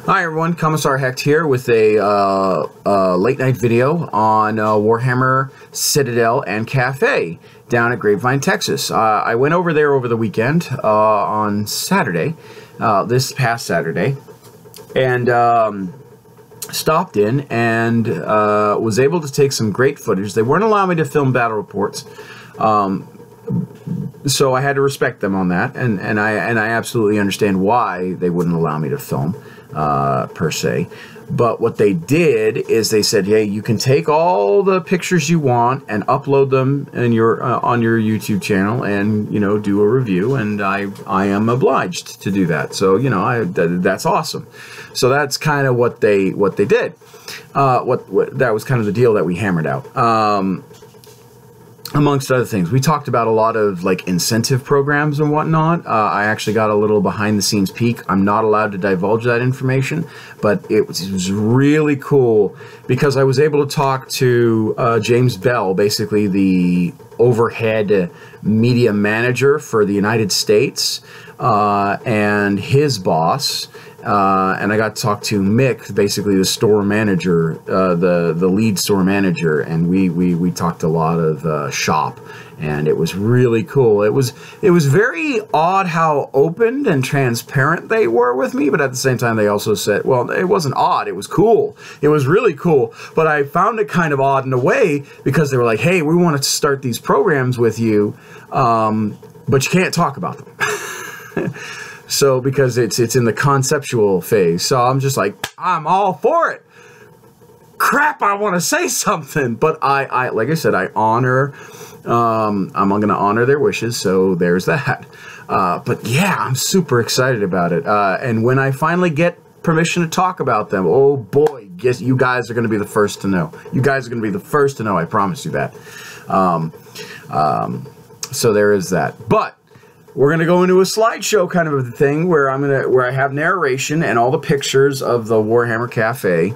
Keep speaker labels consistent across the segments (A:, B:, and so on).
A: Hi everyone, Commissar Hecht here with a late night video on Warhammer Citadel and Cafe down at Grapevine, Texas. I went over there over the weekend on Saturday, this past Saturday, and stopped in and was able to take some great footage. They weren't allowing me to film battle reports, so I had to respect them on that, and I absolutely understand why they wouldn't allow me to film per se. But what they did is they said, hey, you can take all the pictures you want and upload them in your on your YouTube channel and, you know, do a review, and I am obliged to do that. So, you know, that's awesome. So that's kind of what they did. That was kind of the deal that we hammered out. Amongst other things, we talked about a lot of like incentive programs and whatnot. I actually got a little behind-the-scenes peek. I'm not allowed to divulge that information, but it was really cool because I was able to talk to James Bell, basically the overhead media manager for the United States, and his boss. And I got to talk to Mick, basically the store manager, the lead store manager, and we talked a lot of shop, and it was really cool. It was very odd how open and transparent they were with me, but at the same time they also said, well, it wasn't odd, it was cool. It was really cool, but I found it kind of odd in a way because they were like, hey, we want to start these programs with you, but you can't talk about them. So, because it's in the conceptual phase. So I'm just like, I'm all for it. Crap, I want to say something. But I like I said, I honor, I'm going to honor their wishes. So there's that. But yeah, I'm super excited about it. And when I finally get permission to talk about them, oh boy, guess you guys are going to be the first to know. You guys are going to be the first to know. I promise you that. So there is that. But we're going to go into a slideshow kind of a thing where I have narration and all the pictures of the Warhammer Cafe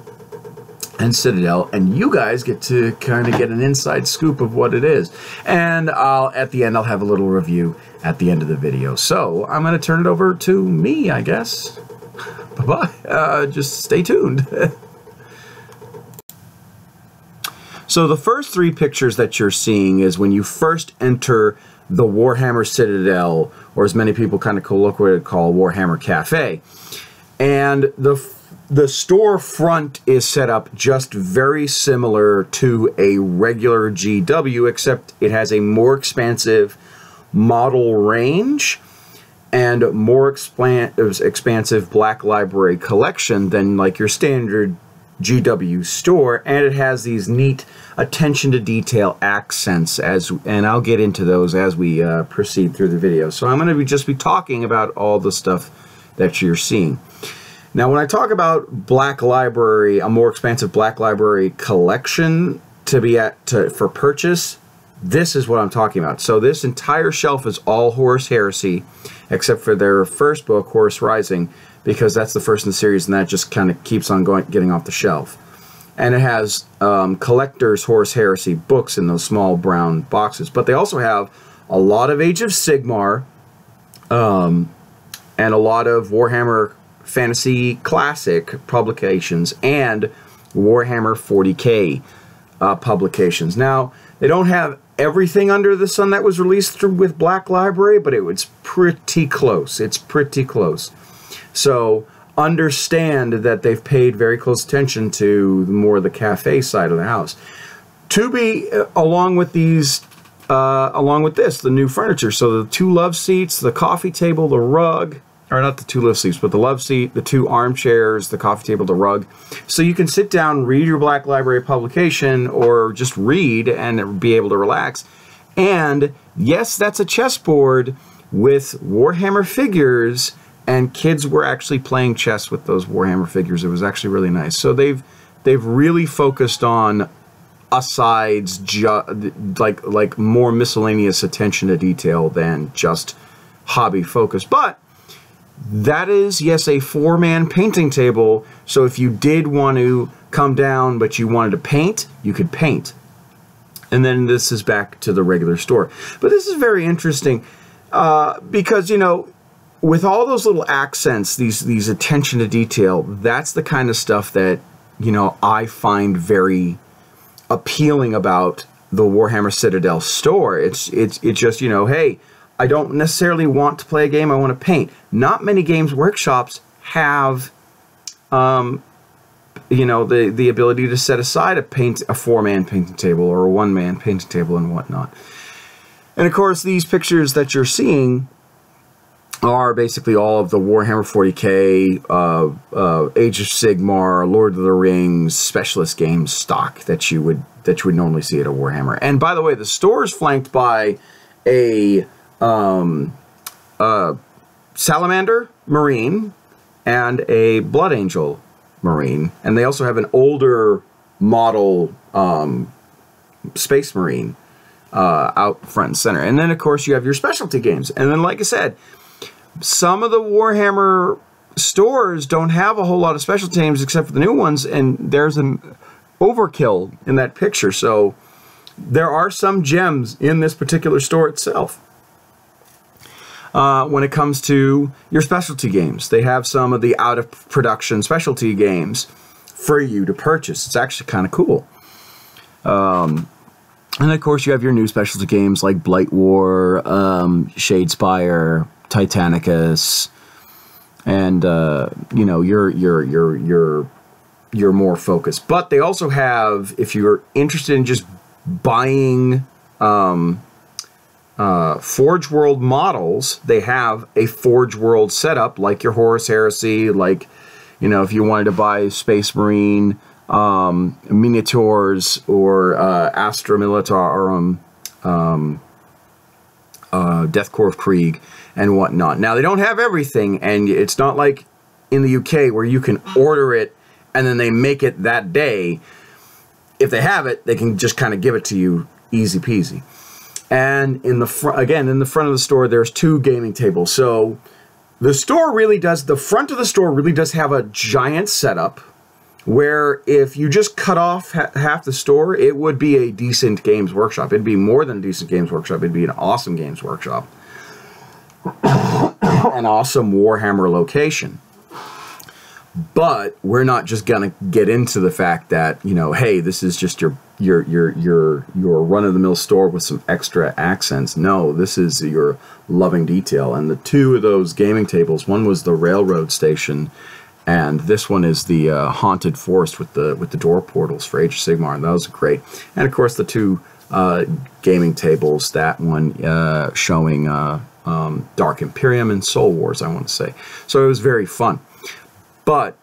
A: and Citadel, and you guys get to kind of get an inside scoop of what it is. And at the end, I'll have a little review at the end of the video. So I'm going to turn it over to me, I guess. Bye-bye. Just stay tuned. So the first three pictures that you're seeing is when you first enter the Warhammer Citadel, or as many people kind of colloquially call Warhammer Cafe. And the storefront is set up just very similar to a regular GW, except it has a more expansive model range and more expansive Black Library collection than like your standard GW store, and it has these neat attention to detail accents, and I'll get into those as we proceed through the video. So I'm going to just be talking about all the stuff that you're seeing. Now, when I talk about Black Library, a more expansive Black Library collection for purchase, this is what I'm talking about. So this entire shelf is all Horus Heresy, except for their first book, Horus Rising, because that's the first in the series, and that just kind of keeps on getting off the shelf. And it has collector's Horus Heresy books in those small brown boxes. But they also have a lot of Age of Sigmar and a lot of Warhammer Fantasy Classic publications and Warhammer 40K publications. Now, they don't have everything under the sun that was released with Black Library, but it was pretty close. It's pretty close. So understand that they've paid very close attention to more the cafe side of the house. To be along with this, the new furniture. So the two love seats, the coffee table, the rug, or not the two love seats, but the love seat, the two armchairs, the coffee table, the rug. So you can sit down, read your Black Library publication, or just read and be able to relax. And yes, that's a chessboard with Warhammer figures, and kids were actually playing chess with those Warhammer figures. It was actually really nice. So they've really focused on asides, like more miscellaneous attention to detail than just hobby focus. But that is, yes, a 4-man painting table. So if you did want to come down but you wanted to paint, you could paint. And then this is back to the regular store. But this is very interesting because, you know, with all those little accents, these attention to detail, that's the kind of stuff that, you know, I find very appealing about the Warhammer Citadel store. It's just, you know, hey, I don't necessarily want to play a game, I want to paint. Not many games workshops have, you know, the ability to set aside a 4-man painting table or a 1-man painting table and whatnot. And of course, these pictures that you're seeing are basically all of the Warhammer 40K, Age of Sigmar, Lord of the Rings, specialist games stock that you would normally see at a Warhammer. And by the way, the store is flanked by a Salamander Marine and a Blood Angel Marine, and they also have an older model Space Marine out front and center. And then of course you have your specialty games. And then, like I said, some of the Warhammer stores don't have a whole lot of specialty games except for the new ones, and there's an overkill in that picture. So there are some gems in this particular store itself. When it comes to your specialty games, they have some of the out-of-production specialty games for you to purchase. It's actually kind of cool. And of course, you have your new specialty games like Blight War, Shadespire, Titanicus, and you know, you're more focused. But they also have, if you're interested in just buying Forge World models, they have a Forge World setup, like your Horus Heresy, like, you know, if you wanted to buy Space Marine miniatures or Astra Militarum, Death Corps of Krieg, and whatnot. Now, they don't have everything, and it's not like in the UK where you can order it and then they make it that day. If they have it, they can just kind of give it to you easy peasy. And in the front, again, in the front of the store, there's 2 gaming tables. So the store really does, the front of the store really does have a giant setup where if you just cut off half the store, it would be a decent games workshop. It'd be more than a decent games workshop. It'd be an awesome games workshop. An awesome Warhammer location. But we're not just gonna get into the fact that, you know, hey, this is just your run-of-the-mill store with some extra accents. No, this is your loving detail. And the 2 of those gaming tables, one was the railroad station, and this one is the haunted forest with the door portals for Age of Sigmar, and that was great. And of course, the 2 gaming tables, that one showing Dark Imperium and Soul Wars, I want to say. So it was very fun. But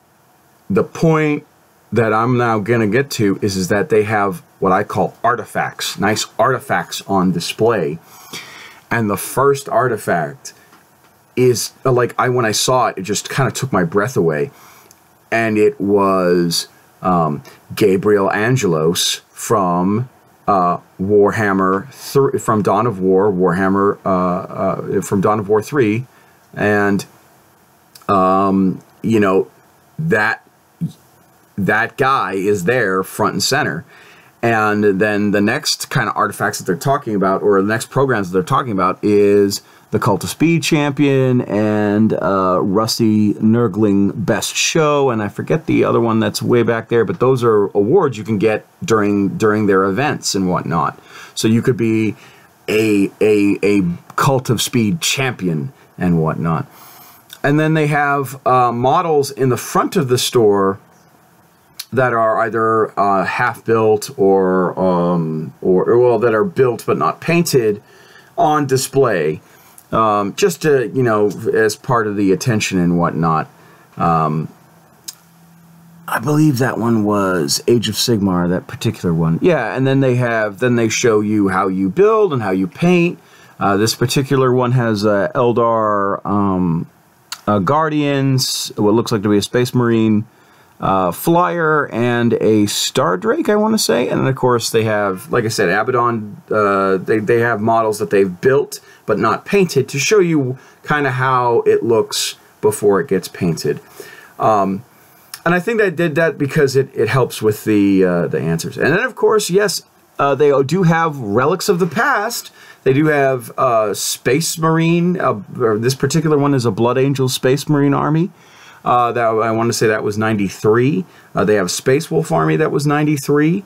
A: the point that I'm now going to get to is that they have what I call artifacts, nice artifacts on display. And the first artifact is, like, when I saw it, it just kind of took my breath away. And it was Gabriel Angelos from Warhammer, from Dawn of War, Warhammer, from Dawn of War 3. And, you know, that guy is there front and center. And then the next kind of artifacts that they're talking about, or the next programs that they're talking about, is the Cult of Speed Champion and Rusty Nurgling Best Show, and I forget the other one that's way back there, but those are awards you can get during their events and whatnot. So you could be a Cult of Speed champion and whatnot. And then they have models in the front of the store that are either half-built or well, that are built but not painted on display, just to, you know, as part of the attention and whatnot. I believe that one was Age of Sigmar, that particular one. Yeah, and then they show you how you build and how you paint. This particular one has Eldar Guardians, what looks like to be a Space Marine flyer, and a Star Drake, I want to say. And then, of course, they have, like I said, Abaddon. They have models that they've built but not painted to show you kind of how it looks before it gets painted. And I think I did that because it helps with the answers. And then, of course, yes, they do have relics of the past. They do have Space Marine. This particular one is a Blood Angel Space Marine Army. That I want to say that was 93. They have Space Wolf Army that was 93.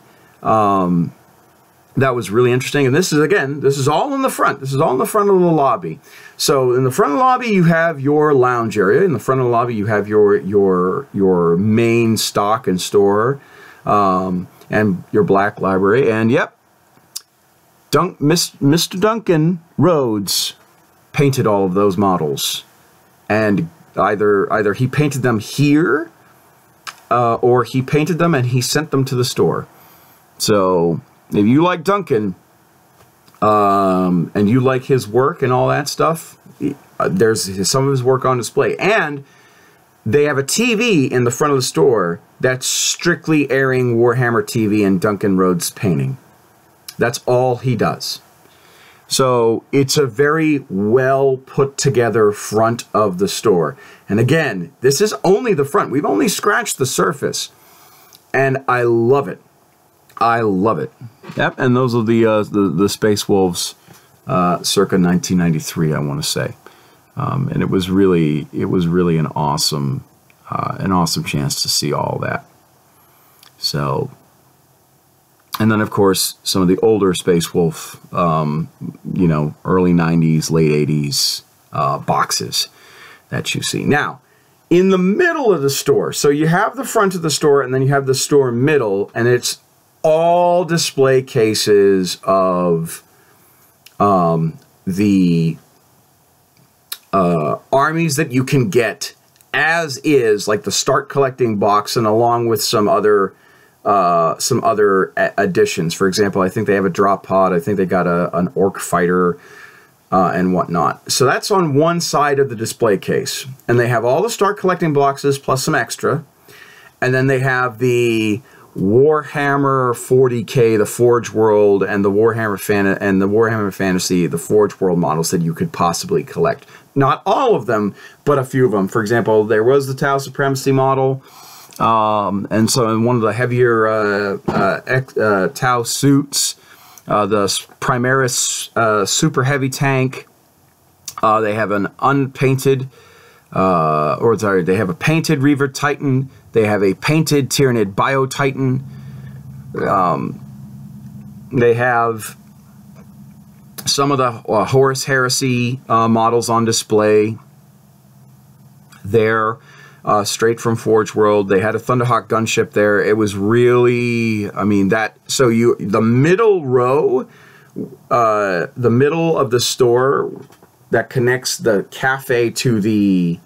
A: That was really interesting. And this is, again, this is all in the front. This is all in the front of the lobby. So in the front of the lobby, you have your lounge area. In the front of the lobby, you have your main stock and store, and your black library. And yep, Mr. Duncan Rhodes painted all of those models. And either he painted them here, or he painted them and he sent them to the store. So if you like Duncan, and you like his work and all that stuff, there's some of his work on display. And they have a TV in the front of the store that's strictly airing Warhammer TV and Duncan Rhodes painting. That's all he does. So it's a very well put together front of the store. And again, this is only the front. We've only scratched the surface. And I love it. I love it. Yep, and those are the Space Wolves circa 1993, I want to say. And it was really an awesome chance to see all that. So, and then of course some of the older Space Wolf, you know, early 90s, late 80s boxes that you see. Now, in the middle of the store, so you have the front of the store and then you have the store middle, and it's all display cases of the armies that you can get as is, like the Start Collecting box, and along with some other additions. For example, I think they have a drop pod. I think they got an orc fighter and whatnot. So that's on one side of the display case, and they have all the Start Collecting boxes plus some extra, and then they have the Warhammer 40K, the Forge World, and the Warhammer Fantasy, the Forge World models that you could possibly collect. Not all of them, but a few of them. For example, there was the Tau Supremacy model, and so in one of the heavier Tau suits, the Primaris Super Heavy Tank. They have an unpainted, they have a painted Reaver Titan. They have a painted Tyranid Bio Titan. They have some of the Horus Heresy models on display there, straight from Forge World. They had a Thunderhawk gunship there. It was really, I mean, so the middle row, the middle of the store that connects the cafe to the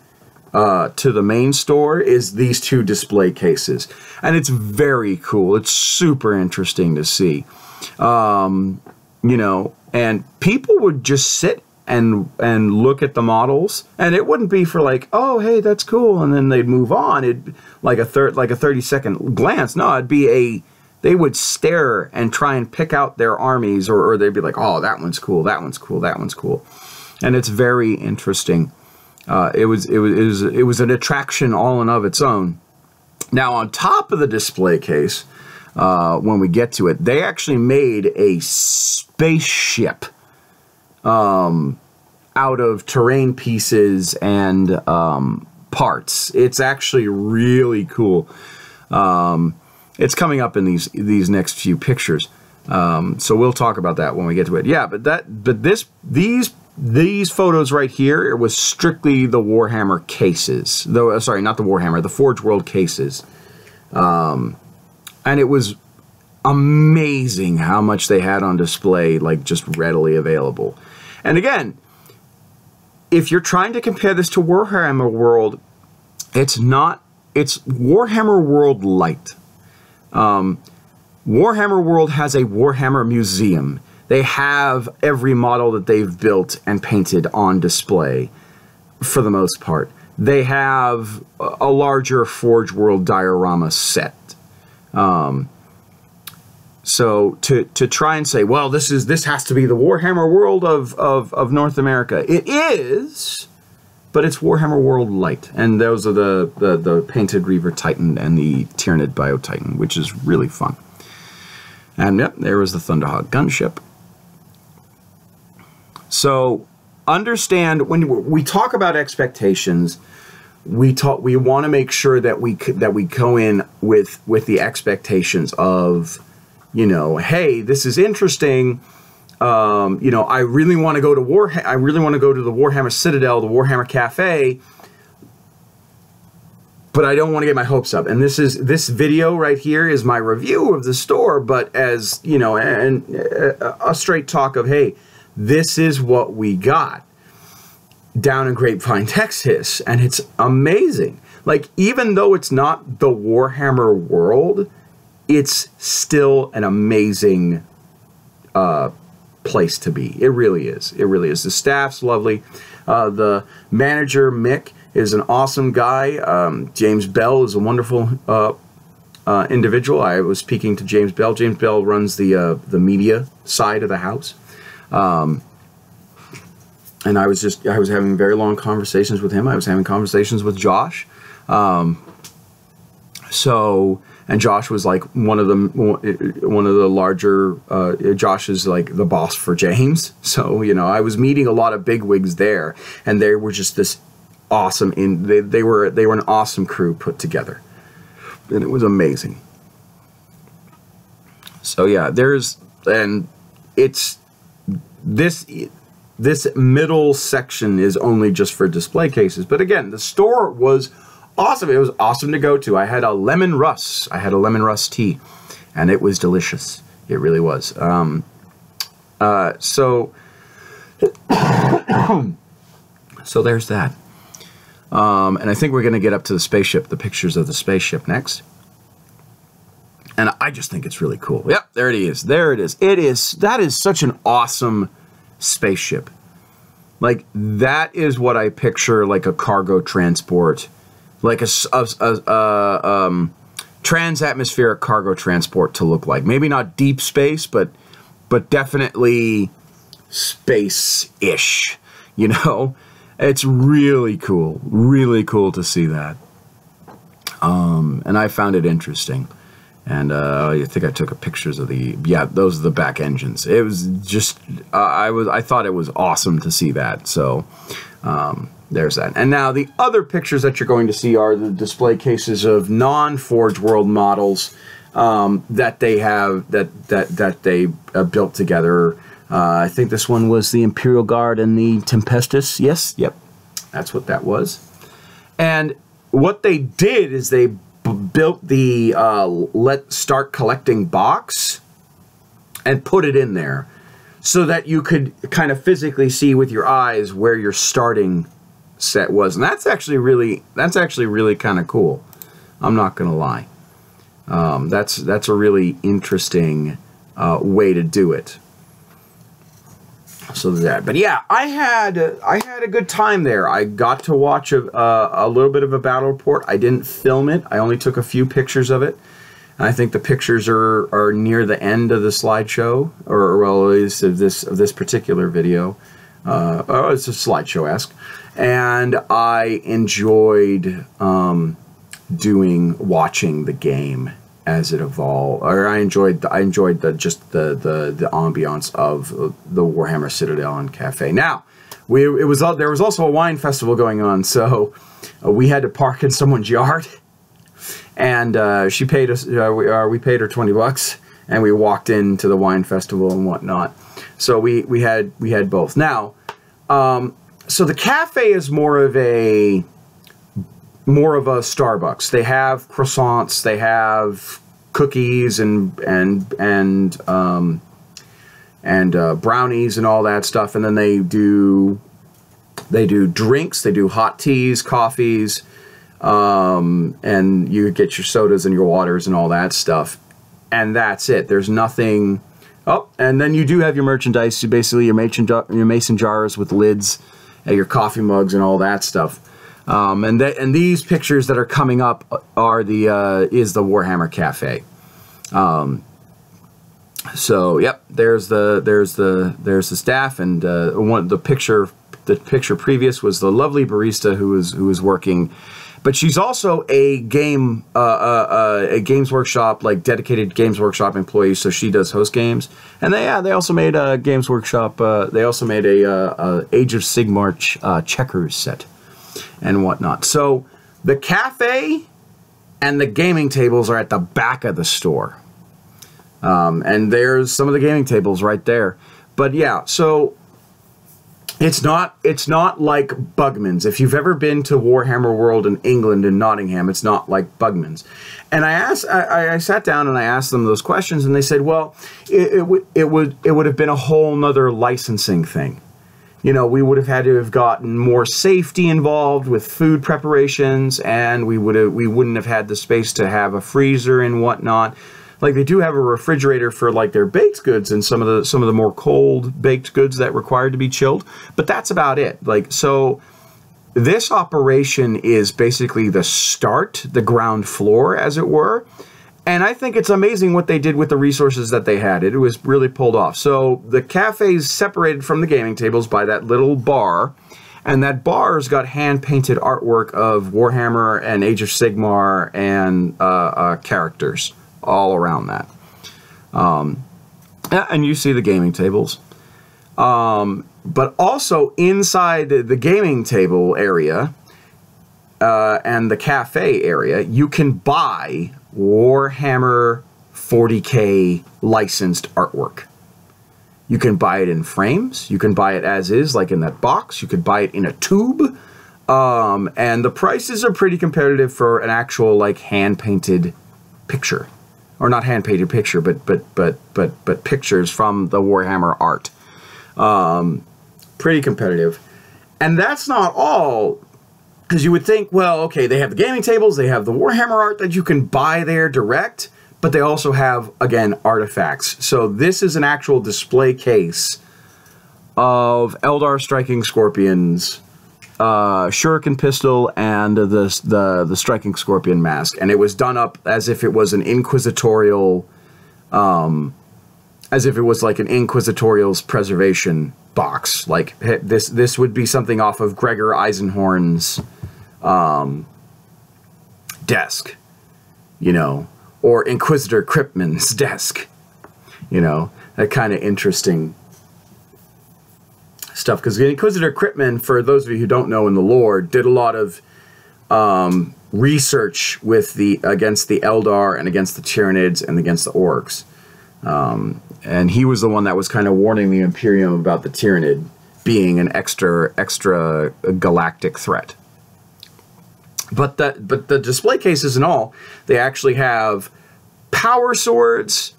A: main store is these two display cases, and it's very cool. It's super interesting to see, you know, and people would just sit and look at the models, and it wouldn't be for like, oh, hey, that's cool, and then they'd move on. It'd like a 30-second glance. No, it'd be they would stare and try and pick out their armies, or they'd be like, oh, that one's cool, that one's cool, that one's cool, and it's very interesting. It was an attraction all in of its own. Now, on top of the display case, when we get to it, they actually made a spaceship out of terrain pieces and parts. It's actually really cool. It's coming up in these next few pictures, so we'll talk about that when we get to it. Yeah, but these photos right here, it was strictly the Warhammer cases. Though, sorry, not the Warhammer, the Forge World cases. And it was amazing how much they had on display, like just readily available. And again, if you're trying to compare this to Warhammer World, it's Warhammer World Light. Warhammer World has a Warhammer Museum. They have every model that they've built and painted on display, for the most part. They have a larger Forge World diorama set. So to try and say, well, this has to be the Warhammer World of North America. It is, but it's Warhammer World Light. And those are the painted Reaver Titan and the Tyranid Bio Titan, which is really fun. And yep, there was the Thunderhawk gunship. So understand, when we talk about expectations, we want to make sure that we go in with the expectations of, you know, hey, this is interesting. You know, I really want to go to the Warhammer Citadel, the Warhammer Cafe, but I don't want to get my hopes up. And this video right here is my review of the store, but as, you know, and a straight talk of, hey, this is what we got down in Grapevine, Texas, and it's amazing. Like, even though it's not the Warhammer world, it's still an amazing place to be. It really is. It really is. The staff's lovely. The manager, Mick, is an awesome guy. James Bell is a wonderful individual. I was speaking to James Bell. James Bell runs the media side of the house. And I was having very long conversations with him. I was having conversations with Josh. And Josh was like one of the larger, Josh is like the boss for James. So, you know, I was meeting a lot of bigwigs there, and they were just this awesome, they were an awesome crew put together. And it was amazing. So yeah, this middle section is only just for display cases. But again, the store was awesome. It was awesome to go to. I had a lemon Russ. I had a lemon Russ tea, and it was delicious. It really was. So there's that. And I think we're going to get up to the spaceship, the pictures of the spaceship next. And I just think it's really cool. Yep, there it is. There it is. That is such an awesome spaceship. Like, that is what I picture, like a cargo transport, like a trans-atmospheric cargo transport to look like. Maybe not deep space, but definitely space-ish, you know? It's really cool to see that. And I found it interesting. And I think I took pictures of those are the back engines. It was just, I thought it was awesome to see that. So there's that. And now the other pictures that you're going to see are the display cases of non-Forge World models that they have, that they built together. I think this one was the Imperial Guard and the Tempestus. Yes, yep, that's what that was. And what they did is they built the Let's Start Collecting box and put it in there so that you could kind of physically see with your eyes where your starting set was. And that's actually really kind of cool. I'm not gonna lie. That's a really interesting way to do it. So that, but yeah, I had a good time there. I got to watch a little bit of a battle report. I didn't film it. I only took a few pictures of it. And I think the pictures are near the end of the slideshow, or well, at least of this particular video. It's a slideshow-esque, and I enjoyed watching the game as it evolved, or I enjoyed the ambiance of the Warhammer Citadel and Cafe. Now, there was also a wine festival going on, so we had to park in someone's yard, and she paid us. We paid her $20, and we walked into the wine festival and whatnot. So we had both. Now, so the cafe is more of a Starbucks. They have croissants, they have cookies and brownies and all that stuff, and then they do drinks, they do hot teas, coffees, and you get your sodas and your waters and all that stuff, and that's it. There's nothing. Oh, and then you do have your merchandise, basically your mason jars with lids, your coffee mugs and all that stuff. And these pictures that are coming up are is the Warhammer Cafe. So yep, there's the staff, and the picture previous was the lovely barista who was working But she's also a Games Workshop, like dedicated Games Workshop employee, so she does host games. And they also made a Games Workshop. They also made a Age of Sigmar checkers set and whatnot. So the cafe and the gaming tables are at the back of the store, and there's some of the gaming tables right there. But yeah, so. It's not like Bugman's. If you've ever been to Warhammer World in England, in Nottingham, it's not like Bugman's. And I sat down and I asked them those questions, and they said, well, it would have been a whole nother licensing thing. You know, we would have had to have gotten more safety involved with food preparations, and we wouldn't have had the space to have a freezer and whatnot. Like, they do have a refrigerator for, like, their baked goods and some of the more cold baked goods that required to be chilled, but that's about it. Like, so this operation is basically the start, the ground floor, as it were, and I think it's amazing what they did with the resources that they had. It was really pulled off. So the cafe is separated from the gaming tables by that little bar, and that bar's got hand-painted artwork of Warhammer and Age of Sigmar and characters all around that. And you see the gaming tables. But also inside the gaming table area and the cafe area, you can buy Warhammer 40K licensed artwork. You can buy it in frames. You can buy it as is, like in that box. You could buy it in a tube. And the prices are pretty competitive for an actual, like, hand-painted picture. Or not hand-painted picture, but pictures from the Warhammer art. Pretty competitive. And that's not all, because you would think, well, okay, they have the gaming tables, they have the Warhammer art that you can buy there direct, but they also have, again, artifacts. So this is an actual display case of Eldar Striking Scorpions, Shuriken pistol, and the Striking Scorpion mask, and it was done up as if it was an inquisitorial, as if it was like an inquisitorial's preservation box. Like this would be something off of Gregor Eisenhorn's desk, you know, or Inquisitor Kryptman's desk, you know, that kind of interesting stuff, because Inquisitor Kryptman, for those of you who don't know in the lore, did a lot of research with against the Eldar and against the Tyranids and against the Orcs, and he was the one that was kind of warning the Imperium about the Tyranid being an extra galactic threat. But the display cases and all, they actually have power swords.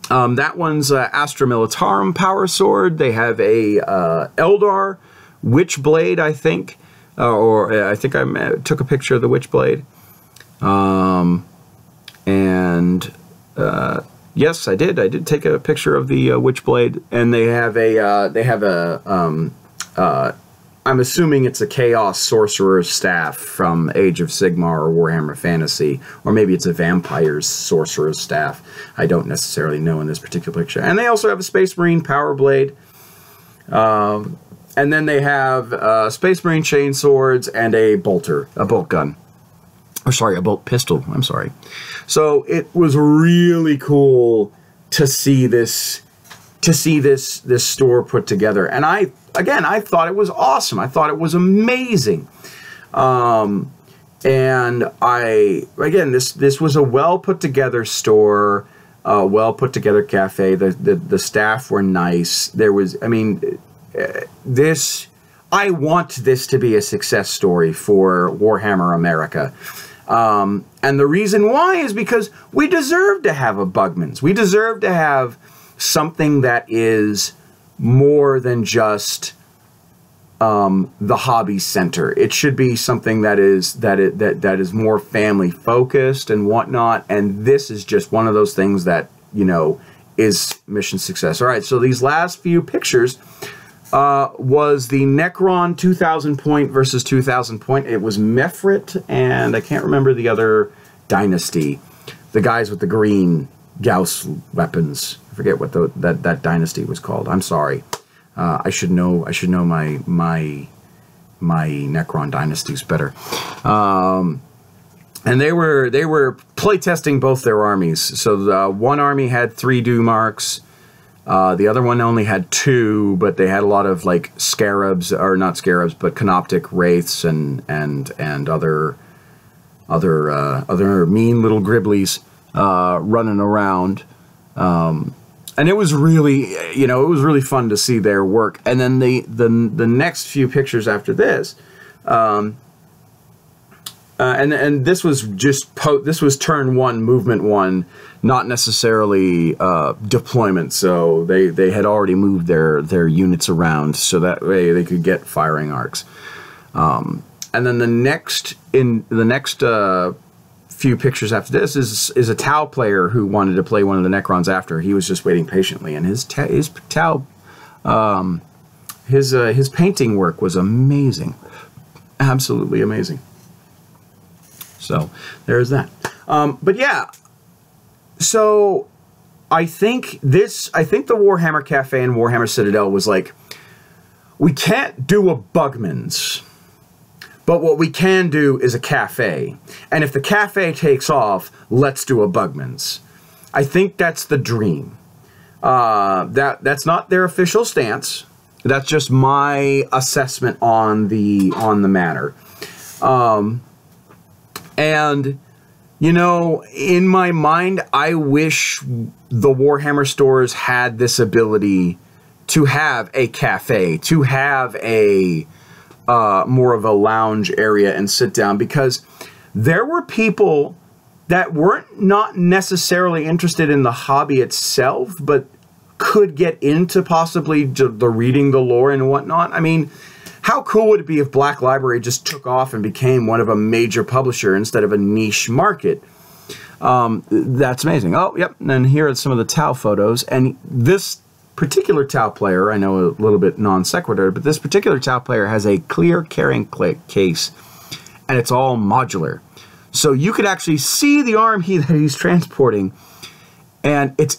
A: That one's Astra Militarum power sword. They have a Eldar Witchblade, I think. Or I think I took a picture of the Witchblade. Yes, I did. I did take a picture of the Witchblade. And they have I'm assuming it's a Chaos Sorcerer's Staff from Age of Sigmar or Warhammer Fantasy, or maybe it's a Vampire's Sorcerer's Staff. I don't necessarily know in this particular picture. And they also have a Space Marine Power Blade. And then they have Space Marine Chain Swords and a bolt gun. Or sorry, a bolt pistol. I'm sorry. So it was really cool to see this store put together. And I thought it was awesome. I thought it was amazing. And this was a well put together store, well put together cafe. The staff were nice. There was, I mean, I want this to be a success story for Warhammer America. And the reason why is because we deserve to have a Bugman's. We deserve to have something that is more than just the hobby center. It should be something that is more family focused and whatnot. And this is just one of those things that, you know, is mission success. All right, so these last few pictures was the Necron 2000 point versus 2000 point. It was Mefrit, and I can't remember the other dynasty. The guys with the green Gauss weapons. I forget what that dynasty was called. I'm sorry. I should know my my Necron dynasties better. And they were playtesting both their armies. So one army had 3 Dumarks. The other one only had 2, but they had a lot of like scarabs, or not scarabs, but canoptic wraiths and other mean little griblies running around. And it was really, you know, it was really fun to see their work. And then the next few pictures after this, and this was just this was turn 1, movement 1, not necessarily deployment. So they had already moved their units around so that way they could get firing arcs. And then the next few pictures after this is a Tau player who wanted to play one of the Necrons after. He was just waiting patiently, and his Tau, his painting work was amazing, absolutely amazing. So there's that. But yeah, so I think the Warhammer Cafe and Warhammer Citadel was like, we can't do a Bugman's, but what we can do is a cafe. And if the cafe takes off, let's do a Bugman's. I think that's the dream. That's not their official stance. That's just my assessment on the matter. And, you know, in my mind, I wish the Warhammer stores had this ability to have a cafe, to have a more of a lounge area and sit down, because there were people that weren't not necessarily interested in the hobby itself, but could get into possibly the reading the lore and whatnot. I mean, how cool would it be if Black Library just took off and became one of a major publisher instead of a niche market? That's amazing. Oh, yep. And then here are some of the Tau photos. And this particular Tau player, I know a little bit non sequitur, but this particular Tau player has a clear carrying case, and it's all modular. So you could actually see the arm that he's transporting, and it's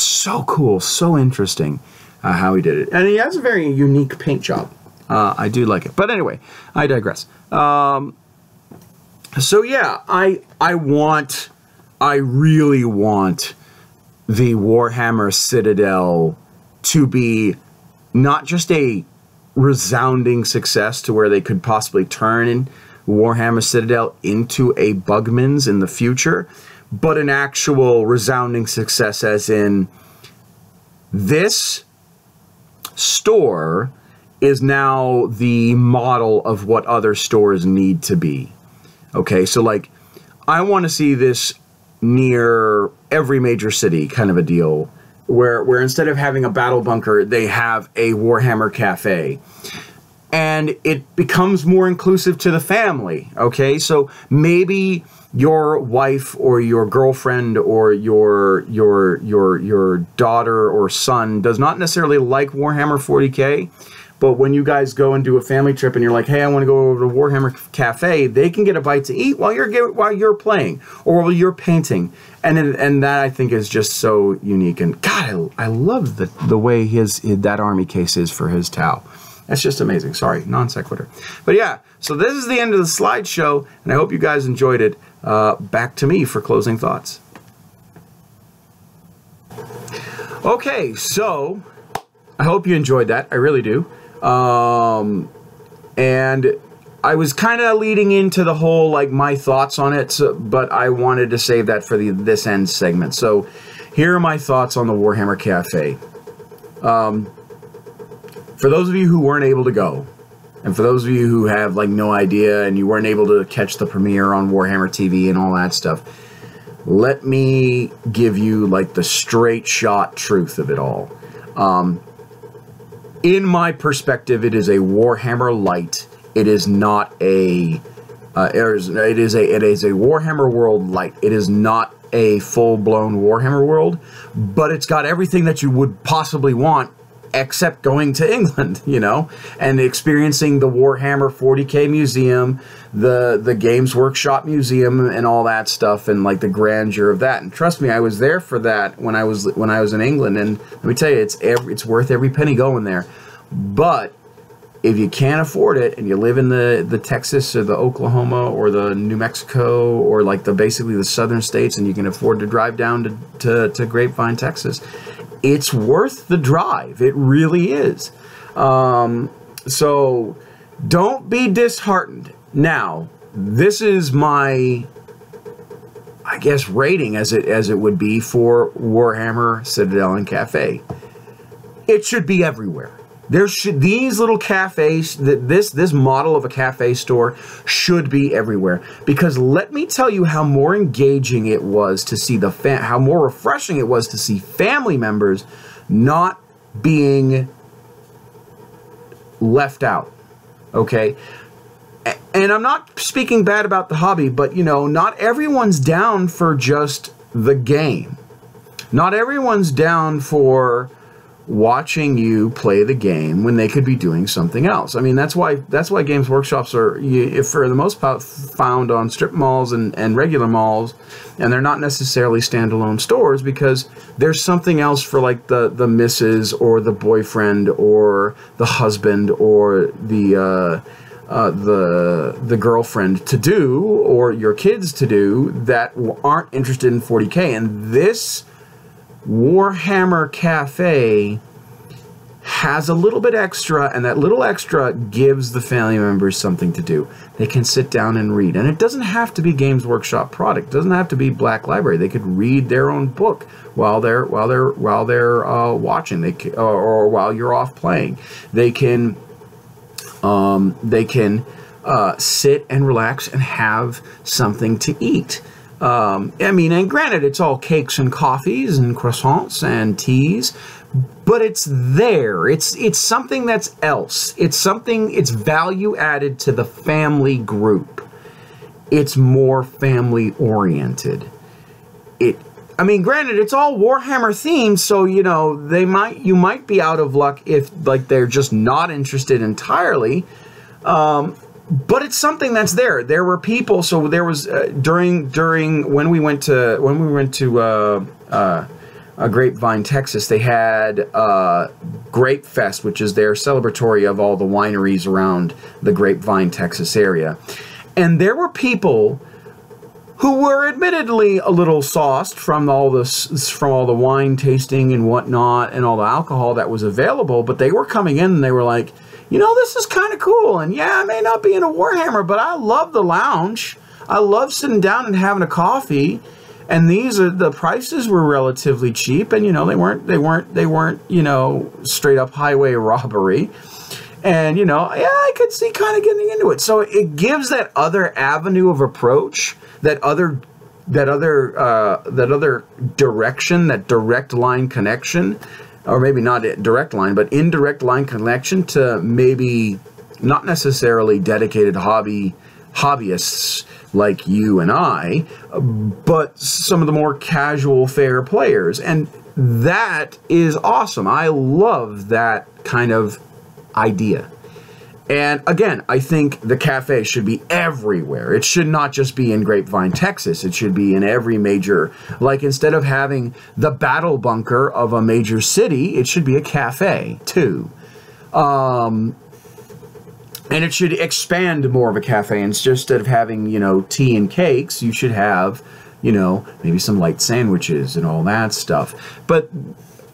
A: so cool, so interesting how he did it. And he has a very unique paint job. I do like it. But anyway, I digress. So yeah, I really want the Warhammer Citadel to be not just a resounding success to where they could possibly turn Warhammer Citadel into a Bugman's in the future, but an actual resounding success as in this store is now the model of what other stores need to be. Okay, so like, I want to see this near every major city kind of a deal, where instead of having a battle bunker, they have a Warhammer Cafe. And it becomes more inclusive to the family, okay? So maybe your wife or your girlfriend or your daughter or son does not necessarily like Warhammer 40K, but when you guys go and do a family trip and you're like, hey, I want to go over to Warhammer Cafe, they can get a bite to eat while you're playing or while you're painting. And that, I think, is just so unique. And God, I love the way that army case is for his Tau. That's just amazing. Sorry, non sequitur. But yeah, so this is the end of the slideshow, and I hope you guys enjoyed it. Back to me for closing thoughts. Okay, so I hope you enjoyed that. I really do. And I was kind of leading into the whole, like, my thoughts on it, but I wanted to save that for this end segment. So here are my thoughts on the Warhammer Cafe. For those of you who weren't able to go, and for those of you who have, like, no idea and you weren't able to catch the premiere on Warhammer TV and all that stuff, let me give you, like, the straight shot truth of it all. In my perspective, it is a Warhammer Light. It is not a it is a Warhammer World Light. It is not a full-blown Warhammer World, but it's got everything that you would possibly want, except going to England, you know, and experiencing the Warhammer 40K Museum, the Games Workshop Museum, and all that stuff, and like the grandeur of that. And trust me, I was there for that when I was in England, and let me tell you, it's worth every penny going there. But if you can't afford it and you live in the Texas or the Oklahoma or the New Mexico or like basically the southern states, and you can afford to drive down to Grapevine, Texas, it's worth the drive. It really is. So don't be disheartened. Now, this is my, I guess, rating as it would be for Warhammer Citadel and Cafe. It should be everywhere. These little cafes, this model of a cafe store should be everywhere. Because let me tell you how more engaging it was to see how more refreshing it was to see family members not being left out. Okay? And I'm not speaking bad about the hobby, but you know, not everyone's down for just the game. Not everyone's down for watching you play the game when they could be doing something else. I mean, that's why Games Workshops are, for the most part, found on strip malls and regular malls, and they're not necessarily standalone stores, because there's something else for like the missus or the boyfriend or the husband or the girlfriend to do, or your kids to do, that aren't interested in 40K. And this Warhammer Cafe has a little bit extra, and that little extra gives the family members something to do. They can sit down and read, and it doesn't have to be Games Workshop product. It doesn't have to be Black Library. They could read their own book while they're watching. Or while you're off playing. They can sit and relax and have something to eat. I mean, and granted, it's all cakes and coffees and croissants and teas, but it's there. It's something that's else. It's value added to the family group. It's more family oriented. I mean, granted, it's all Warhammer themed, so you know, you might be out of luck if like they're just not interested entirely. But it's something that's there. There were people. So there was during when we went to Grapevine, Texas. They had Grape Fest, which is their celebratory of all the wineries around the Grapevine, Texas area, and there were people who were admittedly a little sauced from all the wine tasting and whatnot and all the alcohol that was available. But they were coming in and they were like, you know, this is kind of cool. And yeah, I may not be into Warhammer, but I love the lounge. I love sitting down and having a coffee. And the prices were relatively cheap. And, you know, they weren't, you know, straight up highway robbery. And, you know, yeah, I could see kind of getting into it. So it gives that other avenue of approach, that other direction, that direct line connection. Or maybe not direct line, but indirect line connection to maybe not necessarily dedicated hobbyists like you and I, but some of the more casual fair players. And that is awesome. I love that kind of idea. And again, I think the cafe should be everywhere. It should not just be in Grapevine, Texas. It should be in every major, like instead of having the battle bunker of a major city, it should be a cafe too. And it should expand more of a cafe. And instead of having, you know, tea and cakes, you should have, you know, maybe some light sandwiches and all that stuff. But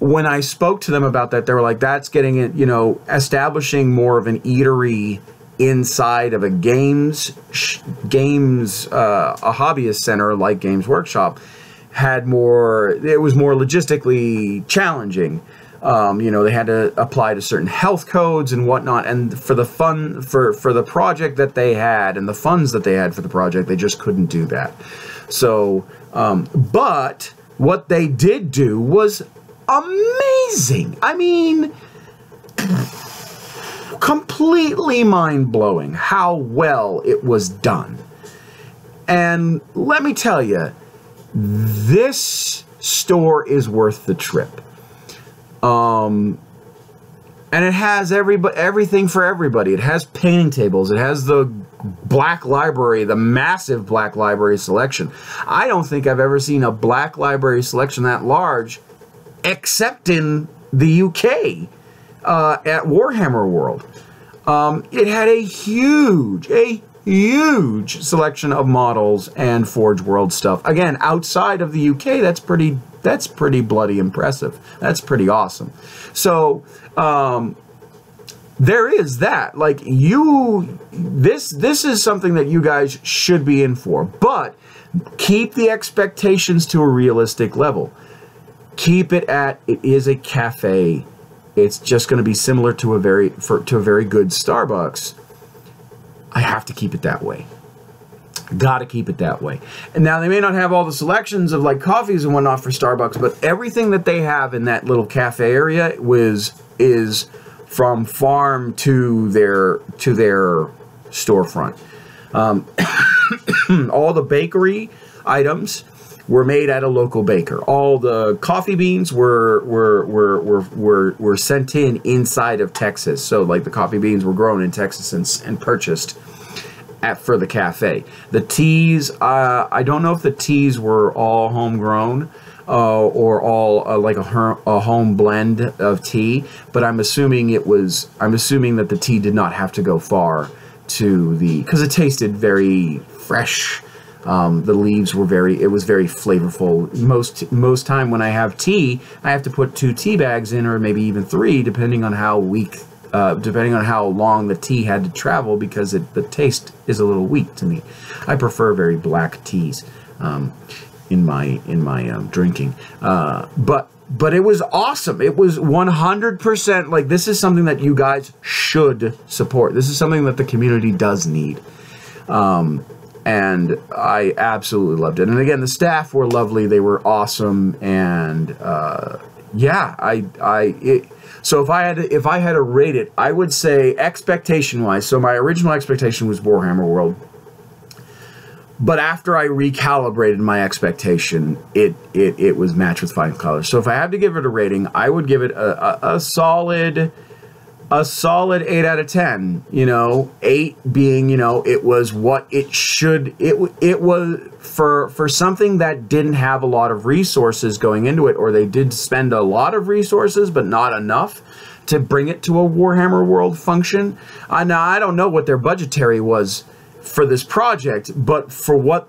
A: when I spoke to them about that, they were like, that's getting it, you know, establishing more of an eatery inside of a hobbyist center like Games Workshop it was more logistically challenging. You know, they had to apply to certain health codes and whatnot, and for the project that they had and the funds that they had for the project, they just couldn't do that. So, but what they did do was amazing. I mean, completely mind-blowing how well it was done. And let me tell you, this store is worth the trip. And it has everything for everybody. It has painting tables. It has the Black Library, the massive Black Library selection. I don't think I've ever seen a Black Library selection that large except in the UK at Warhammer World. It had a huge selection of models and Forge World stuff. Again, outside of the UK, that's pretty bloody impressive. That's pretty awesome. So there is that. Like, this is something that you guys should be in for, but keep the expectations to a realistic level. Keep it at, it is a cafe. It's just going to be similar to a very good Starbucks. I have to keep it that way. Got to keep it that way. And now they may not have all the selections of like coffees and whatnot for Starbucks, but everything that they have in that little cafe area is from farm to their storefront. All the bakery items were made at a local baker. All the coffee beans were sent inside of Texas. So like the coffee beans were grown in Texas and purchased for the cafe. The teas, I don't know if the teas were all homegrown or all like a home blend of tea, but I'm assuming that the tea did not have to go far to because it tasted very fresh. The leaves were it was very flavorful. Most time when I have tea, I have to put 2 tea bags in, or maybe even 3, depending on how long the tea had to travel, because the taste is a little weak to me. I prefer very black teas in my drinking. But it was awesome. It was 100%, like, this is something that you guys should support. This is something that the community does need. And I absolutely loved it. And again, the staff were lovely. They were awesome. And yeah, so if I had to rate it, I would say expectation-wise. So my original expectation was Warhammer World. But after I recalibrated my expectation, it was matched with flying colors. So if I had to give it a rating, I would give it a solid 8 out of 10. You know, 8 being, you know, it was what it should. It was for something that didn't have a lot of resources going into it, or they did spend a lot of resources but not enough to bring it to a Warhammer World function. Now I don't know what their budgetary was for this project, but for what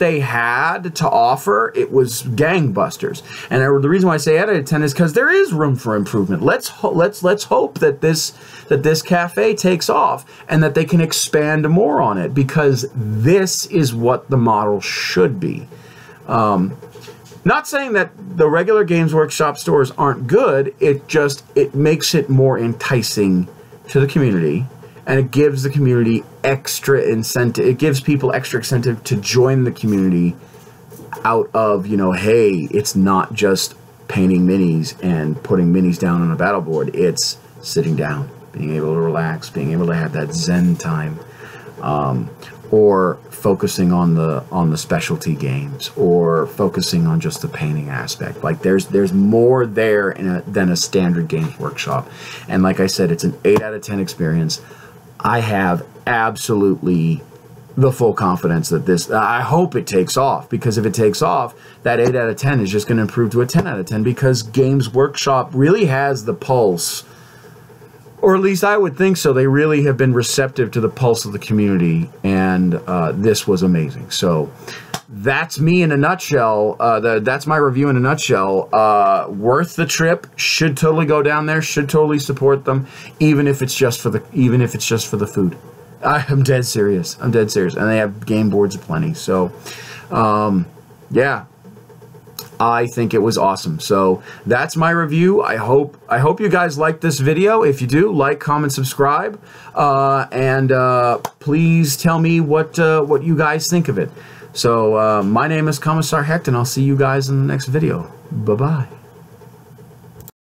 A: they had to offer, it was gangbusters. And the reason why I say 8 out of 10 is because there is room for improvement. Let's hope that this cafe takes off and that they can expand more on it, because this is what the model should be. Not saying that the regular Games Workshop stores aren't good. It makes it more enticing to the community. And it gives the community extra incentive. It gives people extra incentive to join the community out of, you know, hey, it's not just painting minis and putting minis down on a battle board. It's sitting down, being able to relax, being able to have that Zen time, or focusing on the specialty games, or focusing on just the painting aspect. Like there's more there than a standard Games Workshop. And like I said, it's an 8 out of 10 experience. I have absolutely the full confidence that this, I hope it takes off, because if it takes off, that 8 out of 10 is just going to improve to a 10 out of 10, because Games Workshop really has the pulse, or at least I would think so. They really have been receptive to the pulse of the community, and this was amazing. So that's me in a nutshell. That's my review in a nutshell. Worth the trip. Should totally go down there. Should totally support them, even if it's just for the food. I'm dead serious. I'm dead serious. And they have game boards aplenty. So, yeah, I think it was awesome. So that's my review. I hope you guys liked this video. If you do, like, comment, subscribe, and please tell me what you guys think of it. So my name is Commissar Hecht, and I'll see you guys in the next video. Bye-bye.